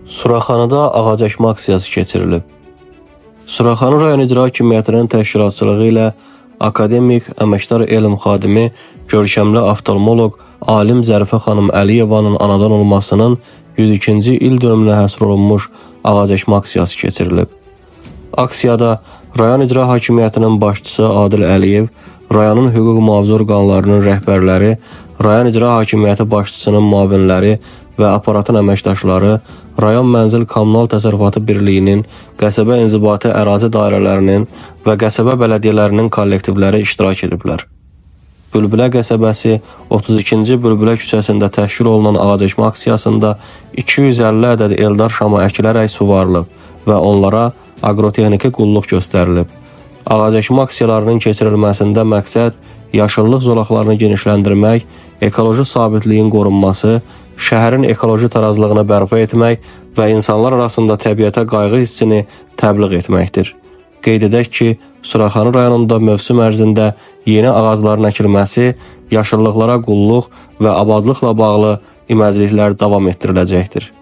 Suraxanıda ağacəkmə aksiyası keçirilib. Suraxanı rayon icra hakimiyyətinin təşkilatçılığı ilə akademik, əməkdar elm xadimi, görkəmli oftalmoloq Alim Zərifə xanım Əliyevanın anadan olmasının 102-ci il dönümünə həsr olunmuş ağacəkmə aksiyası keçirilib. Aksiyada rayon icra hakimiyyətinin başçısı Adil Əliyev, rayonun hüquq mühafizə orqanlarının rəhbərləri, rayon icra hakimiyyəti başçısının müavinləri və aparatın əməkdaşları, rayon mənzil kommunal təsərrüfatı birliyinin, qəsəbə inzibati ərazi dairələrinin və qəsəbə bələdiyyələrinin kollektivləri iştirak ediblər. Bülbülə qəsəbəsi 32-ci Bülbülə küçəsində təşkil olunan ağacəkmə aksiyasında 250 ədəd eldar şamı əkilərək suvarılıb və onlara agrotexniki qulluq göstərilib. Ağacəkmə aksiyalarının keçirilməsində məqsəd yaşıllıq zolaqlarını genişləndirmək, ekoloji sabitliyin qorunması, şəhərin ekoloji tarazlığını bərpa etmək və insanlar arasında təbiətə qayğı hissini təbliğ etməkdir. Qeyd edək ki, Suraxanı rayonunda mövsüm ərzində yeni ağacların əkilməsi, yaşıllıqlara qulluq və abadlıqla bağlı iməcliklər davam etdiriləcəkdir.